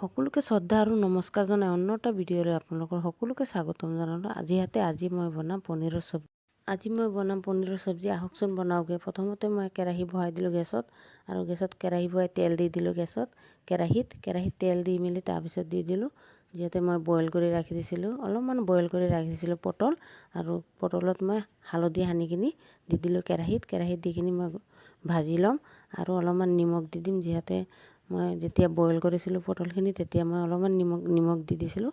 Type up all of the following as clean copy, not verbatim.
সকলোকে শ্ৰদ্ধা আৰু নমস্কাৰ জনাই অন্য এটা ভিডিঅ'লৈ আপোনালোকৰ সকলোকে স্বাগতম জনালোঁ। আজি মই বনাম পনীৰৰ চব্জি। আহকচোন বনাওঁগৈ। প্ৰথমতে মই কেৰাহী বহাই দিলোঁ গেছত, আৰু গেছত কেৰাহী বহাই তেল দি দিলোঁ গেছত। কেৰাহীত তেল দি মেলি তাৰপিছত দি দিলোঁ যিহেতু মই বইল কৰি ৰাখি দিছিলোঁ, অলপমান বইল কৰি ৰাখি দিছিলোঁ পটল, আৰু পটলত মই হালধি সানি কিনি দি দিলোঁ কেৰাহীত দি কিনি মই ভাজি ল'ম, আৰু অলপমান নিমখ দি দিম। মই যেতিয়া বইল কৰিছিলোঁ পটলখিনি তেতিয়া মই অলপমান নিমখ দি দিছিলোঁ।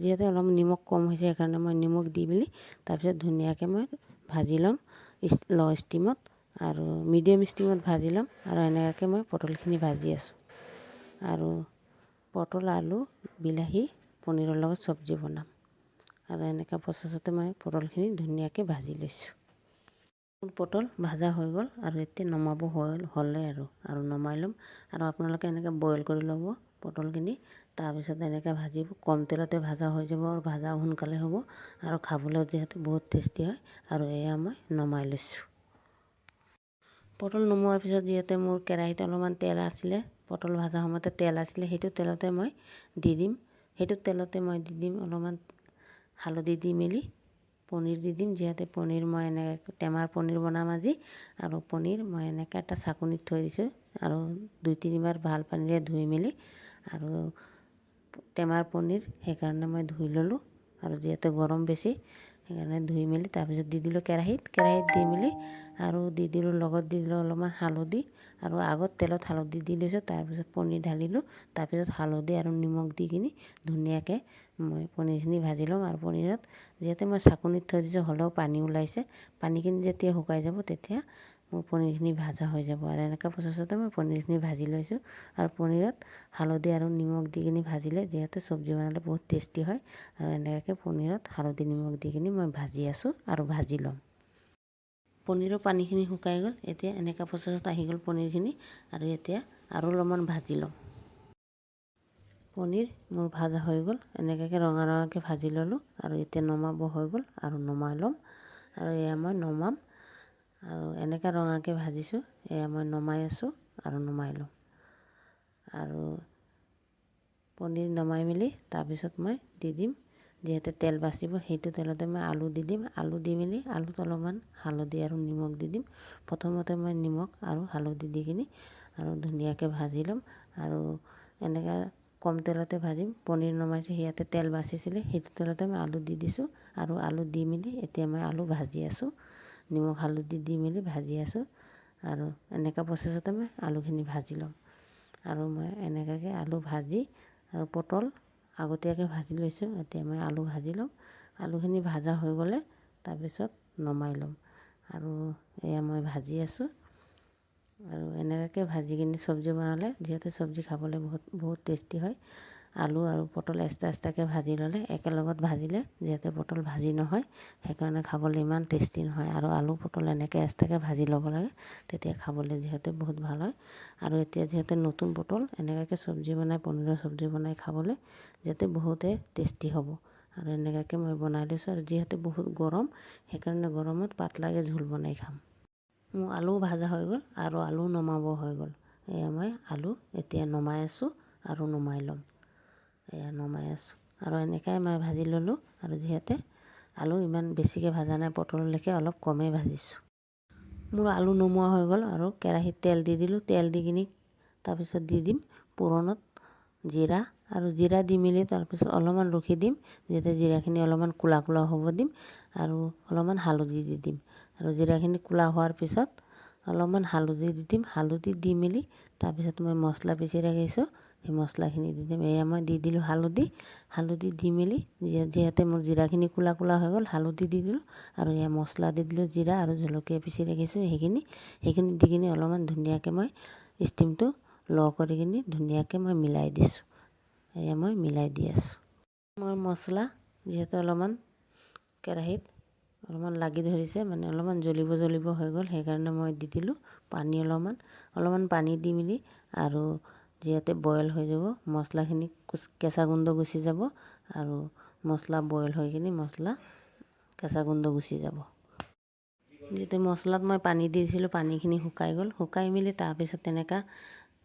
যিহেতু অলপ নিমখ কম হৈছে সেইকাৰণে মই নিমখ দি মেলি তাৰপিছত ধুনীয়াকৈ মই ভাজি ল'ম ল' ষ্টিমত, আৰু মিডিয়াম ষ্টিমত ভাজি ল'ম। আৰু এনেকুৱাকৈ মই পটলখিনি ভাজি আছোঁ, আৰু পটল আলু বিলাহী পনীৰৰ লগত চব্জি বনাম। আৰু এনেকুৱা প্ৰচেছতে মই পটলখিনি ধুনীয়াকৈ ভাজি লৈছোঁ। পটল ভাজা হৈ গ'ল, আৰু এতিয়া নমাব হ'লে আৰু নমাই ল'ম। আৰু আপোনালোকে এনেকৈ বইল কৰি ল'ব পটলখিনি, তাৰপিছত এনেকৈ ভাজিব। কম তেলতে ভাজা হৈ যাব, আৰু ভাজা সোনকালে হ'ব, আৰু খাবলৈ যিহেতু বহুত টেষ্টি হয়। আৰু এয়া মই নমাই লৈছোঁ। পটল নমোৱাৰ পিছত যিহেতু মোৰ কেৰাহীত অলপমান তেল আছিলে, পটল ভাজা সময়তে তেল আছিলে, সেইটো তেলতে মই দি দিম অলপমান হালধি দি মেলি পনীৰ দি দিম। যিহেতু পনীৰ মই এনেকৈ টেমাৰ পনীৰ বনাম আজি, আৰু পনীৰ মই এনেকৈ এটা চাকনিত থৈ দিছোঁ, আৰু 2-3বাৰ ভাল পানীৰে ধুই মেলি, আৰু টেমাৰ পনীৰ সেইকাৰণে মই ধুই ল'লোঁ, আৰু যিহেতু গৰম বেছি সেইকাৰণে ধুই মেলি তাৰপিছত দি দিলোঁ কেৰাহীত দি মেলি, আৰু লগত দি দিলোঁ অলপমান হালধি, আৰু আগত তেলত হালধি দি লৈছোঁ, তাৰপিছত পনীৰ ঢালিলোঁ, তাৰপিছত হালধি আৰু নিমখ দি কিনি ধুনীয়াকৈ মই পনীৰখিনি ভাজি ল'ম। আৰু পনীৰত যিহেতু মই চাকনিত থৈ দিছোঁ হ'লেও পানী ওলাইছে, পানীখিনি যেতিয়া শুকাই যাব তেতিয়া মোৰ পনীৰখিনি ভাজা হৈ যাব। আৰু এনেকুৱা প্ৰচেছতে মই পনীৰখিনি ভাজি লৈছোঁ। আৰু পনীৰত হালধি আৰু নিমখ দি কিনি ভাজিলে যিহেতু চব্জি বনালে বহুত টেষ্টি হয়। আৰু এনেকুৱাকৈ পনীৰত হালধি নিমখ দি কিনি মই ভাজি আছোঁ, আৰু ভাজি ল'ম। পনীৰৰ পানীখিনি শুকাই গ'ল, এতিয়া এনেকুৱা প্ৰচেছত আহি গ'ল পনীৰখিনি, আৰু এতিয়া আৰু অলপমান ভাজি ল'ম। পনীৰ মোৰ ভাজা হৈ গ'ল, এনেকুৱাকৈ ৰঙাকৈ ভাজি ল'লোঁ, আৰু এতিয়া নমাব হৈ গ'ল, আৰু নমাই ল'ম। আৰু এয়া মই নমাম, আৰু এনেকৈ ৰঙাকৈ ভাজিছোঁ, এয়া মই নমাই আছোঁ, আৰু নমাই ল'ম। আৰু পনীৰ নমাই মেলি তাৰপিছত মই দি দিম, যিহেতু তেল বাচিব সেইটো তেলতে মই আলু দি দিম। আলু দি মেলি আলুত অলপমান হালধি আৰু নিমখ দি দিম। প্ৰথমতে মই নিমখ আৰু হালধি দি কিনি আৰু ধুনীয়াকৈ ভাজি ল'ম, আৰু এনেকৈ কম তেলতে ভাজিম। পনীৰ নমাইছোঁ সিয়াতে তেল বাচিছিলে, সেইটো তেলতে মই আলু দি দিছোঁ, আৰু আলু দি মেলি এতিয়া মই আলু ভাজি আছোঁ, নিমখ হালধি দি মেলি ভাজি আছোঁ। আৰু এনেকুৱা প্ৰচেছতে মই আলুখিনি ভাজি ল'ম। আৰু মই এনেকুৱাকৈ আলু ভাজি, আৰু পটল আগতীয়াকৈ ভাজি লৈছোঁ, এতিয়া মই আলু ভাজি ল'ম। আলুখিনি ভাজা হৈ গ'লে তাৰপিছত নমাই ল'ম। আৰু এয়া মই ভাজি আছোঁ, আৰু এনেকুৱাকৈ ভাজি কিনি চব্জি বনালে যিহেতু চব্জি খাবলৈ বহুত টেষ্টি হয়। আলু আৰু পটল এক্সট্ৰাকৈ ভাজি ল'লে, একেলগত ভাজিলে যিহেতু পটল ভাজি নহয় সেইকাৰণে খাবলৈ ইমান টেষ্টি নহয়। আৰু আলু পটল এনেকৈ এক্সট্ৰাকৈ ভাজি ল'ব লাগে, তেতিয়া খাবলৈ যিহেতু বহুত ভাল হয়। আৰু এতিয়া যিহেতু নতুন পটল এনেকুৱাকৈ চব্জি বনাই পনীৰৰ চব্জি বনাই খাবলৈ যিহেতু বহুতেই টেষ্টি হ'ব। আৰু এনেকুৱাকৈ মই বনাই লৈছোঁ, আৰু যিহেতু বহুত গৰম সেইকাৰণে গৰমত পাতলাকৈ জোল বনাই খাম। মোৰ আলু ভাজা হৈ গ'ল, আৰু আলু নমাব হৈ গ'ল। এয়া মই আলু এতিয়া নমাই আছোঁ, আৰু নমাই ল'ম। এয়া নমাই আছোঁ, আৰু এনেকৈ মই ভাজি ল'লোঁ। আৰু যিহেতু আলু ইমান বেছিকৈ ভাজা নাই, পটললৈকে অলপ কমেই ভাজিছোঁ। মোৰ আলু নমোৱা হৈ গ'ল, আৰু কেৰাহীত তেল দি দিলোঁ। তেল দি কিনি তাৰপিছত দি দিম পোৰণত জিৰা, আৰু জিৰা দি মেলি তাৰপিছত অলপমান ৰখি দিম, যিহেতু জিৰাখিনি অলপমান ক'লা হ'ব দিম, আৰু অলপমান হালধি দি দিম। আৰু জিৰাখিনি ক'লা হোৱাৰ পিছত অলপমান হালধি দি দিম। হালধি দি মেলি তাৰপিছত মই মছলা পিচি ৰাখিছোঁ সেই মছলাখিনি দি দিম। এয়া মই দি দিলোঁ হালধি দি মেলি যিহেতু মোৰ জিৰাখিনি ক'লা হৈ গ'ল, হালধি দি দিলোঁ, আৰু এয়া মছলা দি দিলোঁ, জিৰা আৰু জলকীয়া পিচি ৰাখিছোঁ সেইখিনি দি কিনি অলপমান ধুনীয়াকৈ মই ষ্টিমটো ল' কৰি কিনি ধুনীয়াকৈ মই মিলাই দিছোঁ। এয়া মই মিলাই দি আছোঁ। মই মছলা যিহেতু অলপমান কেৰাহীত অলপমান লাগি ধৰিছে, মানে অলপমান জ্বলিব হৈ গ'ল, সেইকাৰণে মই দি দিলোঁ পানী অলপমান পানী দি মেলি, আৰু যিহেতু বইল হৈ যাব মছলাখিনি কেঁচা গোন্ধ গুচি যাব, আৰু মছলা বইল হৈ কিনি কেঁচা গোন্ধ গুচি যাব। যিহেতু মছলাত মই পানী দিছিলোঁ, পানীখিনি শুকাই গ'ল। শুকাই মেলি তাৰপিছত তেনেকুৱা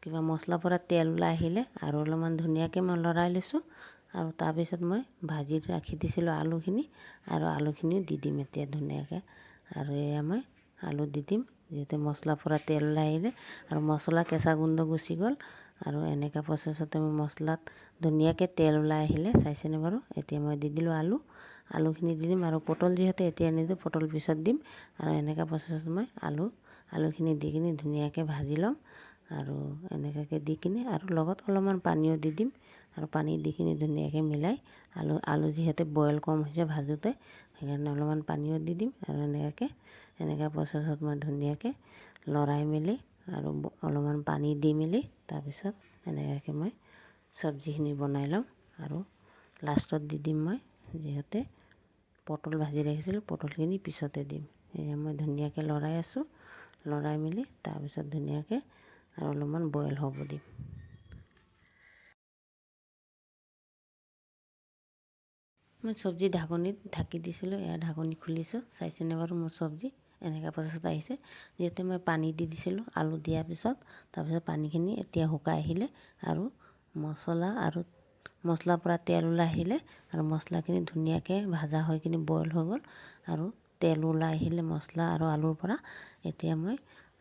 কিবা মছলাৰ পৰা তেল ওলাই আহিলে আৰু অলপমান ধুনীয়াকৈ মই লৰাই লৈছোঁ। আৰু তাৰপিছত মই ভাজি ৰাখি দিছিলোঁ আলুখিনি, আৰু আলুখিনি দি দিম এতিয়া ধুনীয়াকৈ। আৰু এয়া মই আলু দি দিম, যিহেতু মছলাৰ পৰা তেল ওলাই আহিলে আৰু মছলা কেঁচা গোন্ধ গুচি গ'ল। আৰু এনেকুৱা প্ৰচেছতে মই মছলাত ধুনীয়াকৈ তেল ওলাই আহিলে, চাইছেনে বাৰু। এতিয়া মই দি দিলোঁ আলুখিনি দি দিম, আৰু পটল যিহেতু এতিয়া নিদিওঁ, পটল পিছত দিম। আৰু এনেকুৱা প্ৰচেছত মই আলুখিনি দি কিনি ধুনীয়াকৈ ভাজি ল'ম। আৰু এনেকুৱাকৈ দি কিনি আৰু লগত অলপমান পানীও দি দিম, আৰু পানী দি কিনি ধুনীয়াকৈ মিলাই আলু যিহেতু বইল কম হৈছে ভাজোঁতে, সেইকাৰণে অলপমান পানীও দি দিম। আৰু এনেকুৱা প্ৰচেছত মই ধুনীয়াকৈ লৰাই মেলি আৰু অলপমান পানী দি মেলি তাৰপিছত এনেকুৱাকৈ মই চব্জিখিনি বনাই ল'ম। আৰু লাষ্টত দি দিম মই যিহেতু পটল ভাজি ৰাখিছিলোঁ, পটলখিনি পিছতে দিম। এয়া মই ধুনীয়াকৈ লৰাই আছোঁ, লৰাই মেলি তাৰপিছত ধুনীয়াকৈ আৰু অলপমান বইল হ'ব দিম। মই চব্জি ঢাকনিত ঢাকি দিছিলোঁ, এয়া ঢাকনি খুলিছোঁ, চাইছেনে বাৰু মোৰ চব্জি এনেকুৱা প্ৰচেছত আহিছে। যিহেতু মই পানী দি দিছিলোঁ আলু দিয়াৰ পিছত, তাৰপিছত পানীখিনি এতিয়া শুকাই আহিলে আৰু মছলাৰ পৰা তেল ওলাই আহিলে, আৰু মছলাখিনি ধুনীয়াকৈ ভাজা হৈ কিনি বইল হৈ গ'ল, আৰু তেল ওলাই আহিলে মছলা আৰু আলুৰ পৰা। এতিয়া মই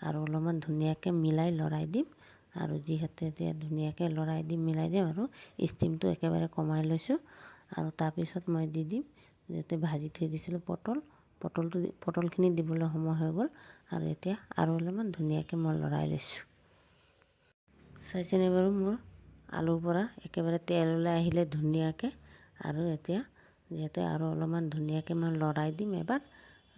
আৰু অলপমান ধুনীয়াকৈ মিলাই লৰাই দিম। আৰু যিহেতু এতিয়া ধুনীয়াকৈ লৰাই দিম, মিলাই দিম, আৰু ষ্টিমটো একেবাৰে কমাই লৈছোঁ। আৰু তাৰপিছত মই দি দিম যিহেতু ভাজি থৈ দিছিলোঁ পটলখিনি দিবলৈ সময় হৈ গ'ল। আৰু এতিয়া আৰু অলপমান ধুনীয়াকৈ মই লৰাই লৈছোঁ। চাইছেনে বাৰু মোৰ আলুৰ পৰা একেবাৰে তেল ওলাই আহিলে ধুনীয়াকৈ। আৰু এতিয়া যিহেতু আৰু অলপমান ধুনীয়াকৈ মই লৰাই দিম এবাৰ,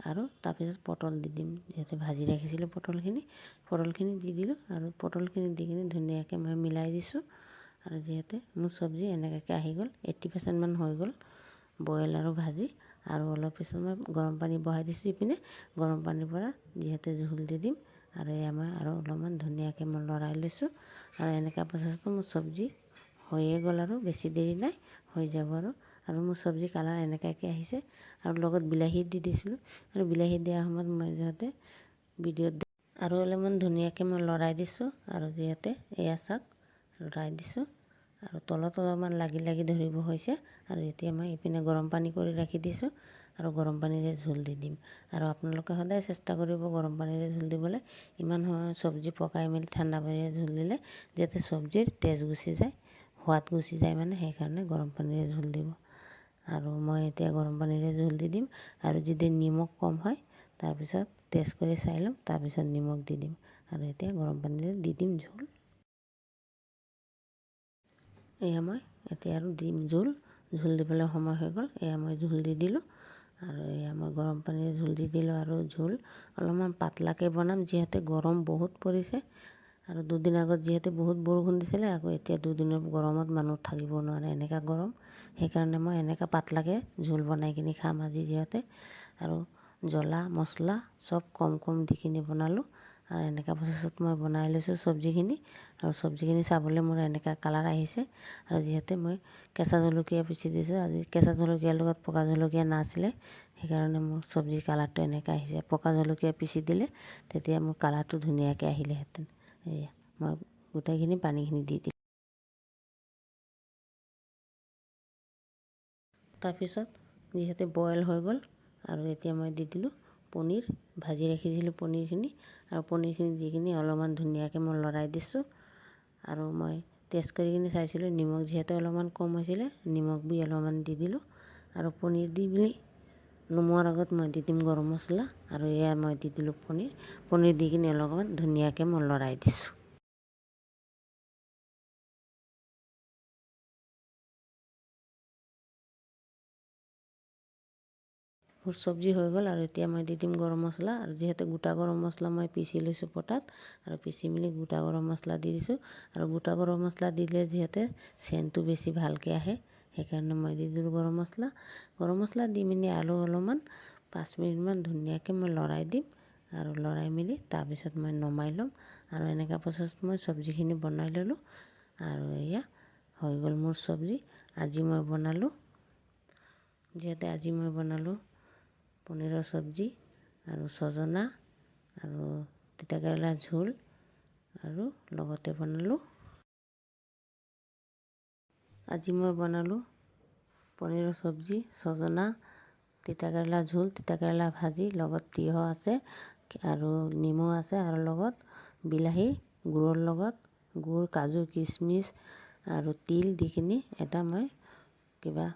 আৰু তাৰপিছত পটল দি দিম। যিহেতু ভাজি ৰাখিছিলোঁ পটলখিনি দি দিলোঁ, আৰু পটলখিনি দি কিনি ধুনীয়াকৈ মই মিলাই দিছোঁ। আৰু যিহেতু মোৰ চব্জি এনেকুৱাকৈ আহি গ'ল, 80% মান হৈ গ'ল বইল আৰু ভাজি। আৰু অলপ পিছত মই গৰম পানী বহাই দিছোঁ, ইপিনে গৰম পানীৰ পৰা যিহেতু জোল দি দিম। আৰু এয়া মই আৰু অলপমান ধুনীয়াকৈ মই লৰাই লৈছোঁ। আৰু এনেকুৱা প্ৰচেছটো মোৰ চব্জি হৈয়ে গ'ল, আৰু বেছি দেৰি নাই, হৈ যাব। আৰু মোৰ চব্জি কালাৰ এনেকুৱাকৈ আহিছে। আৰু লগত বিলাহী দি দিছিলোঁ, আৰু বিলাহী দিয়াৰ সময়ত মই যিহেতু ভিডিঅ'ত আৰু অলপমান ধুনীয়াকৈ মই লৰাই দিছোঁ। আৰু যিহেতু এয়া চাওক লৰাই দিছোঁ, আৰু তলত অলপমান লাগি ধৰিব হৈছে। আৰু এতিয়া মই ইপিনে গৰম পানী কৰি ৰাখি দিছোঁ, আৰু গৰম পানীৰে জোল দি দিম। আৰু আপোনালোকে সদায় চেষ্টা কৰিব গৰম পানীৰে জোল দিবলৈ। ইমান সময় চব্জি পকাই মেলি ঠাণ্ডা পানীৰে জোল দিলে যাতে চব্জিৰ তেজ গুচি যায়, সোৱাদ গুচি যায়, মানে সেইকাৰণে গৰম পানীৰে জোল দিব। আৰু মই এতিয়া গৰম পানীৰে জোল দি দিম। আৰু যদি নিমখ কম হয় তাৰপিছত টেষ্ট কৰি চাই ল'ম, তাৰপিছত নিমখ দি দিম। আৰু এতিয়া গৰম পানীৰে দি দিম জোল। এয়া মই এতিয়া আৰু দিম জোল দিবলৈ সময় হৈ গ'ল। এয়া মই জোল দি দিলোঁ, আৰু এয়া মই গৰম পানীৰে জোল দি দিলোঁ। আৰু জোল অলপমান পাতলাকৈ বনাম, যিহেতু গৰম বহুত পৰিছে। আৰু দুদিন আগত যিহেতু বহুত বৰষুণ দিছিলে, আকৌ এতিয়া দুদিনৰ গৰমত মানুহ থাকিব নোৱাৰে, এনেকুৱা গৰম। সেইকাৰণে মই এনেকুৱা পাতলাকৈ জোল বনাই কিনি খাম আজি যিহেতু। আৰু জ্বলা মছলা চব কম দি কিনি বনালোঁ। আৰু এনেকুৱা প্ৰচেছত মই বনাই লৈছোঁ চব্জিখিনি। আৰু চব্জিখিনি চাবলৈ মোৰ এনেকুৱা কালাৰ আহিছে। আৰু যিহেতু মই কেঁচা জলকীয়া পিচি দিছোঁ, আজি কেঁচা জলকীয়াৰ লগত পকা জলকীয়া নাছিলে, সেইকাৰণে মোৰ চব্জিৰ কালাৰটো এনেকুৱা আহিছে। পকা জলকীয়া পিচি দিলে তেতিয়া মোৰ কালাৰটো ধুনীয়াকৈ আহিলেহেঁতেন। এয়া মই গোটেইখিনি পানীখিনি দি দিলোঁ। তাৰপিছত যিহেতু বইল হৈ গ'ল, আৰু এতিয়া মই দি দিলোঁ পনীৰ, ভাজি ৰাখিছিলোঁ পনীৰখিনি। আৰু পনীৰখিনি দি কিনি অলপমান ধুনীয়াকৈ মই লৰাই দিছোঁ। আৰু মই টেষ্ট কৰি কিনি চাইছিলোঁ, নিমখ যিহেতু অলপমান কম হৈছিলে, নিমখ অলপমান দি দিলোঁ। আৰু পনীৰ দি মেলি নমোৱাৰ আগত মই দি দিম গৰম মছলা। আৰু এয়া মই দি দিলোঁ পনীৰ দি কিনি অলপমান ধুনীয়াকৈ মই লৰাই দিছোঁ। মোৰ চব্জি হৈ গ'ল। আৰু এতিয়া মই দি দিম গৰম মছলা। আৰু যিহেতু গোটা গৰম মছলা মই পিচি লৈছোঁ পটাত, আৰু পিচি মেলি গোটা গৰম মছলা দি দিছোঁ। আৰু গোটা গৰম মছলা দিলে যিহেতু চেণ্টটো বেছি ভালকৈ আহে, সেইকাৰণে মই দি দিলোঁ গৰম মছলা দি মেলি আলু অলপমান 5 মিনিটমান ধুনীয়াকৈ মই লৰাই দিম। আৰু লৰাই মেলি তাৰপিছত মই নমাই ল'ম। আৰু এনেকুৱা প্ৰচেছত মই চব্জিখিনি বনাই ল'লোঁ। আৰু এয়া হৈ গ'ল মোৰ চব্জি। আজি মই বনালোঁ পনীৰৰ চব্জি, আৰু ছজনা, আৰু তিতাকেৰেলা জোল, আৰু লগতে বনালোঁ আজি মই বনালোঁ পনীৰৰ চব্জি, ছজনা, তিতাকেৰেলা জোল, তিতাকেৰেলা ভাজি, লগত তিয়ঁহ আছে আৰু নেমু আছে আৰু লগত বিলাহী গুড়ৰ লগত গুড়, কাজু, কিচমিচ আৰু তিল দি কিনি এটা মই কিবা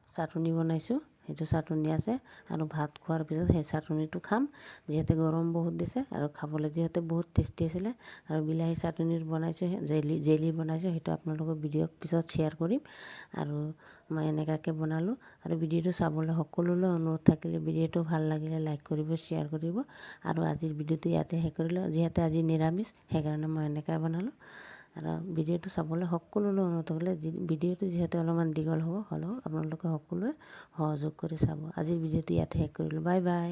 চাটনি বনাইছোঁ। সেইটো চাটনি আছে আৰু ভাত খোৱাৰ পিছত সেই চাটনিটো খাম, যিহেতু গৰম বহুত দিছে আৰু খাবলৈ যিহেতু বহুত টেষ্টি আছিলে। আৰু বিলাহী চাটনি বনাইছোঁ, জেলি বনাইছোঁ, সেইটো আপোনালোকৰ ভিডিঅ' পিছত শ্বেয়াৰ কৰিম। আৰু মই এনেকুৱাকৈ বনালোঁ আৰু ভিডিঅ'টো চাবলৈ সকলোলৈ অনুৰোধ থাকিলে ভিডিঅ'টো ভাল লাগিলে লাইক কৰিব, শ্বেয়াৰ কৰিব। আৰু আজিৰ ভিডিঅ'টো ইয়াতে শেষ কৰিলোঁ, যিহেতু আজি নিৰামিষ সেইকাৰণে মই এনেকৈ বনালোঁ। আৰু ভিডিঅ'টো চাবলৈ সকলোলৈ অনুৰোধ থাকিলে ভিডিঅ'টো যিহেতু অলপমান দীঘল হ'লেও আপোনালোকে সকলোৱে সহযোগ কৰি চাব। আজিৰ ভিডিঅ'টো ইয়াতে শেষ কৰিলোঁ। Bye bye.